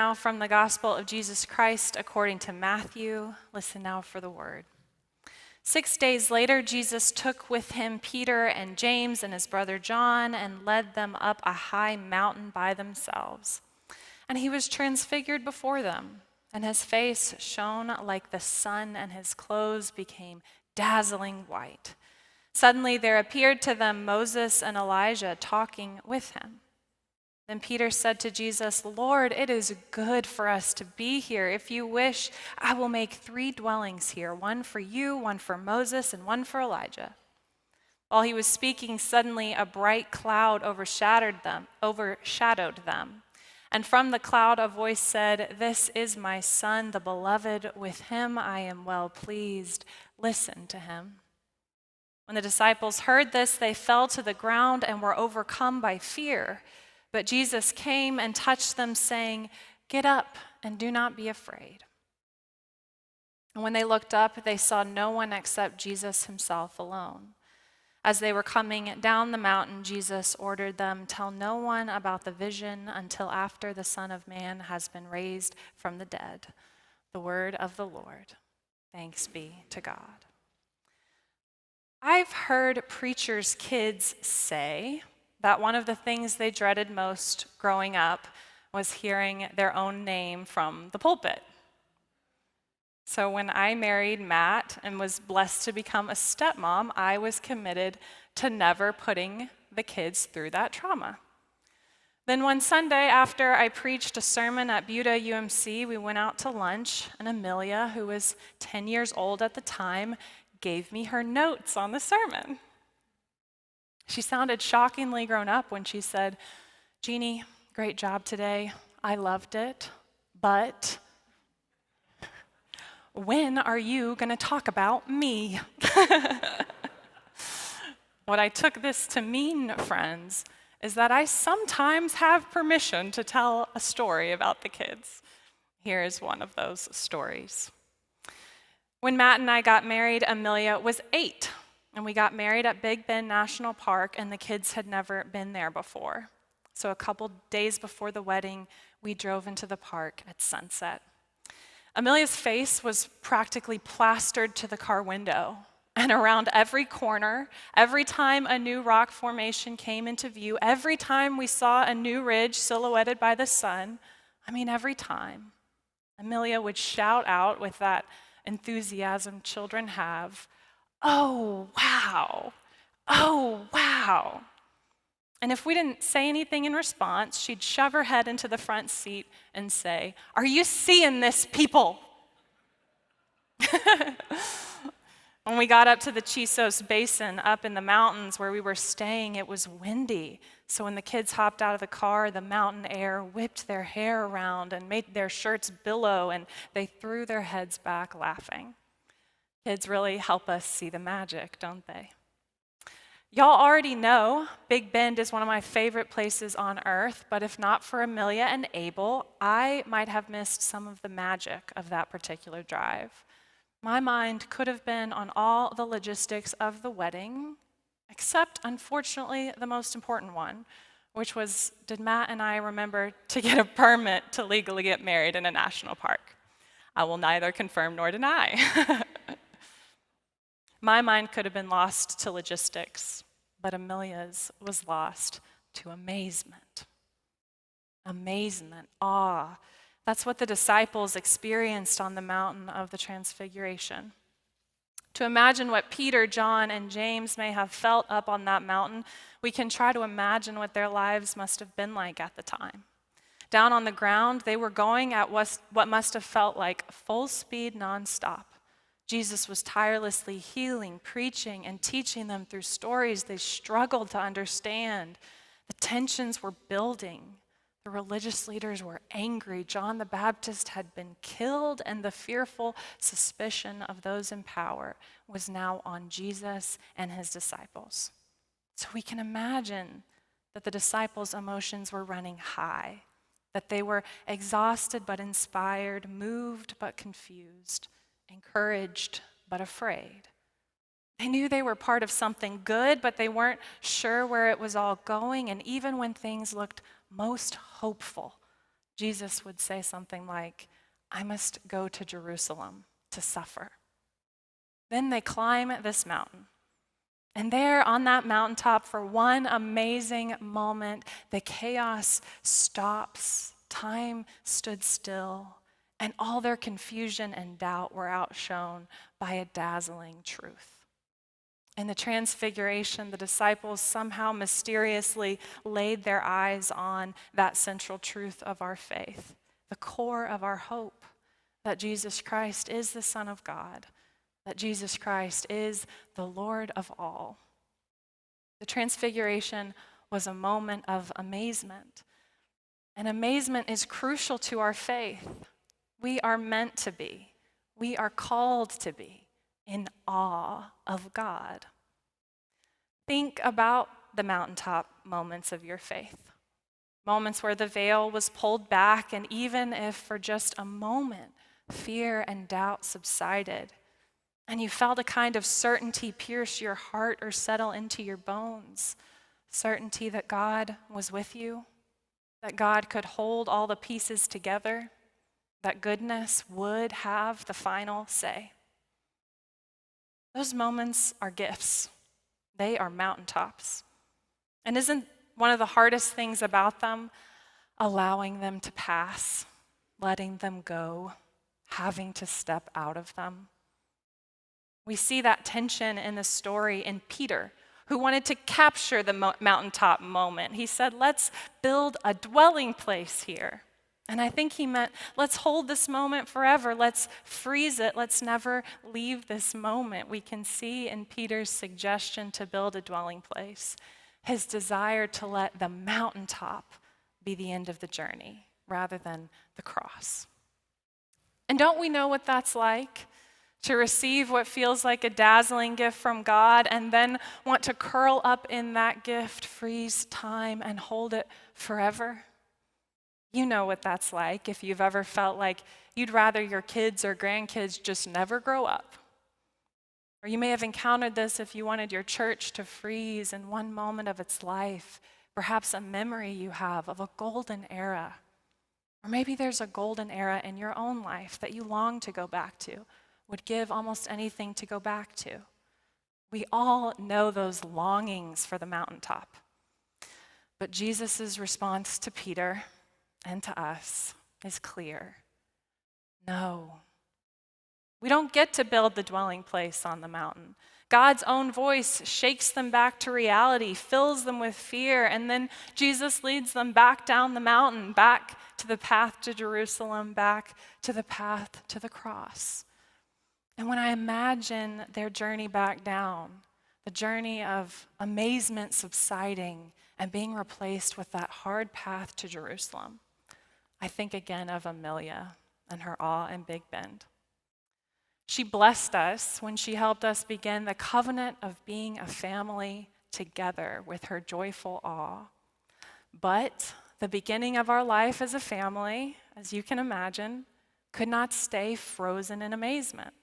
now from the gospel of Jesus Christ according to Matthew. Listen now for the word. 6 days later, Jesus took with him Peter and James and his brother John and led them up a high mountain by themselves. And he was transfigured before them, and his face shone like the sun, and his clothes became dazzling white. Suddenly there appeared to them Moses and Elijah talking with him. Then Peter said to Jesus, "Lord, it is good for us to be here. If you wish, I will make 3 dwellings here, one for you, one for Moses, and one for Elijah." While he was speaking, suddenly a bright cloud overshadowed them. And from the cloud a voice said, "This is my son, the beloved. With him I am well pleased. Listen to him." When the disciples heard this, they fell to the ground and were overcome by fear. But Jesus came and touched them, saying, "Get up and do not be afraid." And when they looked up, they saw no one except Jesus himself alone. As they were coming down the mountain, Jesus ordered them, "Tell no one about the vision until after the Son of Man has been raised from the dead." The word of the Lord. Thanks be to God. I've heard preachers' kids say that one of the things they dreaded most growing up was hearing their own name from the pulpit. So when I married Matt and was blessed to become a stepmom, I was committed to never putting the kids through that trauma. Then one Sunday after I preached a sermon at Buda UMC, we went out to lunch, and Amelia, who was 10 years old at the time, gave me her notes on the sermon. She sounded shockingly grown up when she said, "Jeannie, great job today. I loved it, but when are you going to talk about me?" What I took this to mean, friends, is that I sometimes have permission to tell a story about the kids. Here is one of those stories. When Matt and I got married, Amelia was 8. And we got married at Big Bend National Park, and the kids had never been there before. So a couple days before the wedding, we drove into the park at sunset. Amelia's face was practically plastered to the car window. And around every corner, every time a new rock formation came into view, every time we saw a new ridge silhouetted by the sun, every time, Amelia would shout out with that enthusiasm children have, "Oh, wow. Oh, wow." And if we didn't say anything in response, she'd shove her head into the front seat and say, "Are you seeing this, people?" When we got up to the Chisos Basin up in the mountains where we were staying, it was windy. So when the kids hopped out of the car, the mountain air whipped their hair around and made their shirts billow, and they threw their heads back laughing. Kids really help us see the magic, don't they? Y'all already know Big Bend is one of my favorite places on earth, but if not for Amelia and Abel, I might have missed some of the magic of that particular drive. My mind could have been on all the logistics of the wedding, except, unfortunately, the most important one, which was, did Matt and I remember to get a permit to legally get married in a national park? I will neither confirm nor deny. My mind could have been lost to logistics, but Amelia's was lost to amazement. Amazement, awe. That's what the disciples experienced on the mountain of the Transfiguration. To imagine what Peter, John, and James may have felt up on that mountain, we can try to imagine what their lives must have been like at the time. Down on the ground, they were going at what must have felt like full speed nonstop. Jesus was tirelessly healing, preaching, and teaching them through stories they struggled to understand. The tensions were building. The religious leaders were angry. John the Baptist had been killed, and the fearful suspicion of those in power was now on Jesus and his disciples. So we can imagine that the disciples' emotions were running high, that they were exhausted but inspired, moved but confused, encouraged but afraid. They knew they were part of something good, but they weren't sure where it was all going. And even when things looked most hopeful, Jesus would say something like, I must go to Jerusalem to suffer. Then they climb this mountain. And there on that mountaintop, for one amazing moment, the chaos stops. Time stood still, and all their confusion and doubt were outshone by a dazzling truth. In the transfiguration, the disciples somehow mysteriously laid their eyes on that central truth of our faith, the core of our hope, that Jesus Christ is the Son of God, that Jesus Christ is the Lord of all. The transfiguration was a moment of amazement, and amazement is crucial to our faith. We are meant to be, we are called to be in awe of God. Think about the mountaintop moments of your faith. Moments where the veil was pulled back, and even if for just a moment fear and doubt subsided, and you felt a kind of certainty pierce your heart or settle into your bones, certainty that God was with you, that God could hold all the pieces together, that goodness would have the final say. Those moments are gifts. They are mountaintops. And isn't one of the hardest things about them allowing them to pass, letting them go, having to step out of them? We see that tension in the story in Peter, who wanted to capture the mountaintop moment. He said, let's build a dwelling place here. And I think he meant, let's hold this moment forever. Let's freeze it. Let's never leave this moment. We can see in Peter's suggestion to build a dwelling place his desire to let the mountaintop be the end of the journey rather than the cross. And don't we know what that's like? To receive what feels like a dazzling gift from God and then want to curl up in that gift, freeze time, and hold it forever. You know what that's like if you've ever felt like you'd rather your kids or grandkids just never grow up. Or you may have encountered this if you wanted your church to freeze in one moment of its life, perhaps a memory you have of a golden era. Or maybe there's a golden era in your own life that you long to go back to, would give almost anything to go back to. We all know those longings for the mountaintop. But Jesus' response to Peter and to us is clear. No. We don't get to build the dwelling place on the mountain. God's own voice shakes them back to reality, fills them with fear, and then Jesus leads them back down the mountain, back to the path to Jerusalem, back to the path to the cross. And when I imagine their journey back down, the journey of amazement subsiding and being replaced with that hard path to Jerusalem, I think again of Amelia and her awe in Big Bend. She blessed us when she helped us begin the covenant of being a family together with her joyful awe. But the beginning of our life as a family, as you can imagine, could not stay frozen in amazement.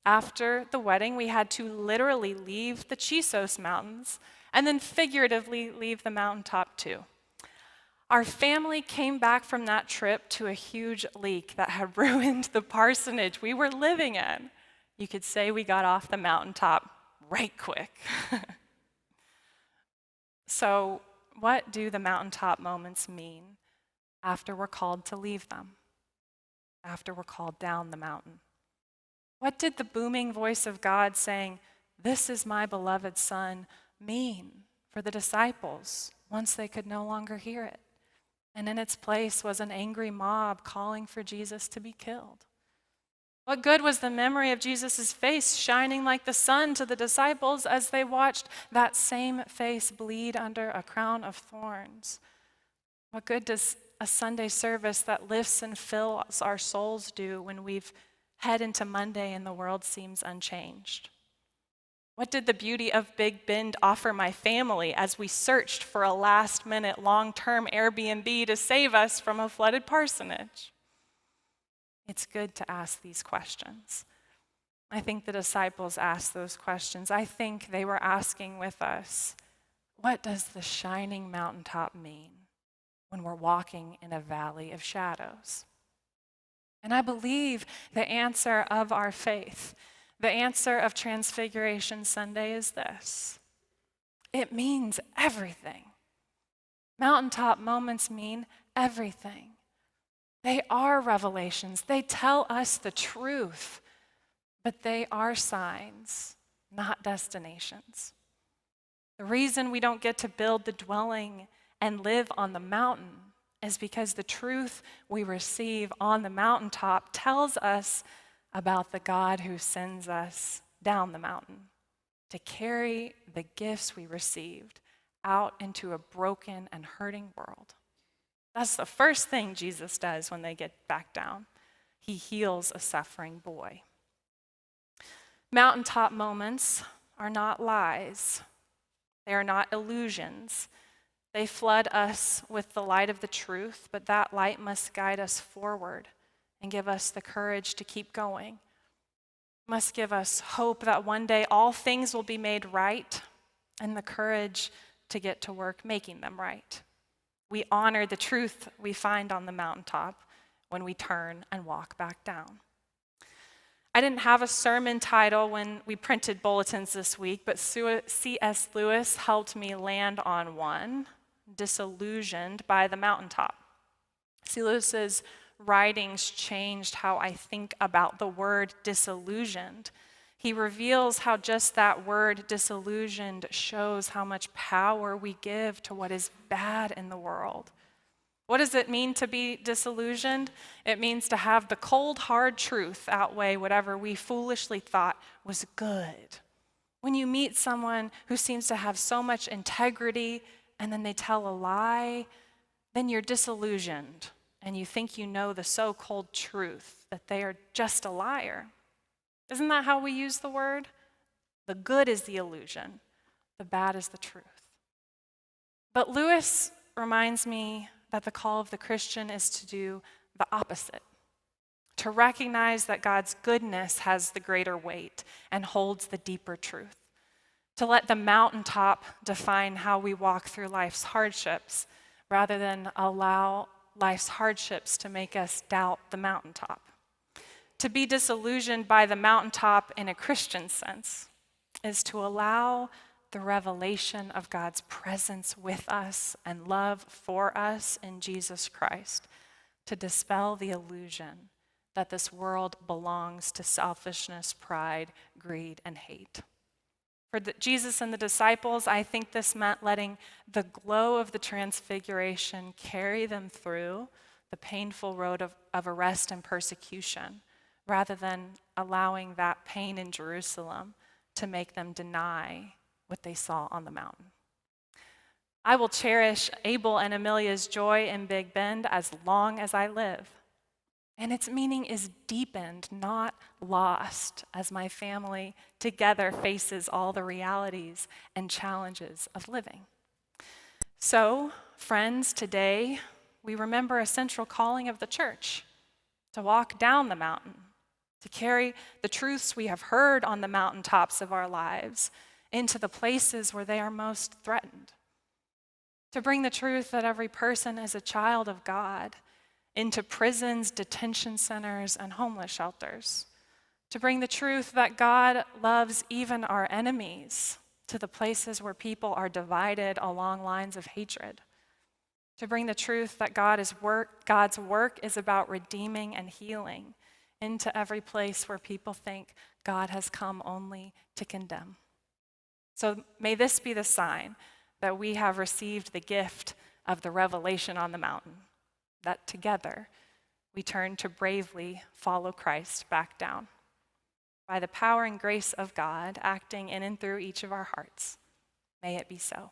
After the wedding, we had to literally leave the Chisos Mountains and then figuratively leave the mountaintop too. Our family came back from that trip to a huge leak that had ruined the parsonage we were living in. You could say we got off the mountaintop right quick. So, what do the mountaintop moments mean after we're called to leave them? After we're called down the mountain? What did the booming voice of God saying, "This is my beloved Son," mean for the disciples once they could no longer hear it? And in its place was an angry mob calling for Jesus to be killed. What good was the memory of Jesus' face shining like the sun to the disciples as they watched that same face bleed under a crown of thorns? What good does a Sunday service that lifts and fills our souls do when we've head into Monday and the world seems unchanged? What did the beauty of Big Bend offer my family as we searched for a last-minute long-term Airbnb to save us from a flooded parsonage? It's good to ask these questions. I think the disciples asked those questions. I think they were asking with us, what does the shining mountaintop mean? when we're walking in a valley of shadows? And I believe the answer of our faith, the answer of Transfiguration Sunday is this: it means everything. Mountaintop moments mean everything. They are revelations. They tell us the truth, but they are signs, not destinations. The reason we don't get to build the dwelling and live on the mountain is because the truth we receive on the mountaintop tells us about the God who sends us down the mountain to carry the gifts we received out into a broken and hurting world. That's the first thing Jesus does when they get back down. He heals a suffering boy. Mountaintop moments are not lies. They are not illusions. They flood us with the light of the truth, but that light must guide us forward and give us the courage to keep going. It must give us hope that one day all things will be made right and the courage to get to work making them right. We honor the truth we find on the mountaintop when we turn and walk back down. I didn't have a sermon title when we printed bulletins this week, but C.S. Lewis helped me land on one: Disillusioned by the Mountaintop. C. Lewis's writings changed how I think about the word disillusioned. He reveals how just that word disillusioned shows how much power we give to what is bad in the world. What does it mean to be disillusioned? It means to have the cold, hard truth outweigh whatever we foolishly thought was good. When you meet someone who seems to have so much integrity and then they tell a lie, then you're disillusioned and you think you know the so-called truth, that they are just a liar. Isn't that how we use the word? The good is the illusion, the bad is the truth. But Lewis reminds me that the call of the Christian is to do the opposite, to recognize that God's goodness has the greater weight and holds the deeper truth, to let the mountaintop define how we walk through life's hardships rather than allow life's hardships to make us doubt the mountaintop. To be disillusioned by the mountaintop in a Christian sense is to allow the revelation of God's presence with us and love for us in Jesus Christ to dispel the illusion that this world belongs to selfishness, pride, greed, and hate. For Jesus and the disciples, I think this meant letting the glow of the transfiguration carry them through the painful road of arrest and persecution, rather than allowing that pain in Jerusalem to make them deny what they saw on the mountain. I will cherish Abel and Amelia's joy in Big Bend as long as I live. And its meaning is deepened, not lost, as my family together faces all the realities and challenges of living. So, friends, today we remember a central calling of the church: to walk down the mountain, to carry the truths we have heard on the mountaintops of our lives into the places where they are most threatened, to bring the truth that every person is a child of God into prisons, detention centers, and homeless shelters, to bring the truth that God loves even our enemies to the places where people are divided along lines of hatred, to bring the truth that God's work is about redeeming and healing into every place where people think God has come only to condemn. So may this be the sign that we have received the gift of the revelation on the mountain, that together we turn to bravely follow Christ back down. By the power and grace of God acting in and through each of our hearts, may it be so.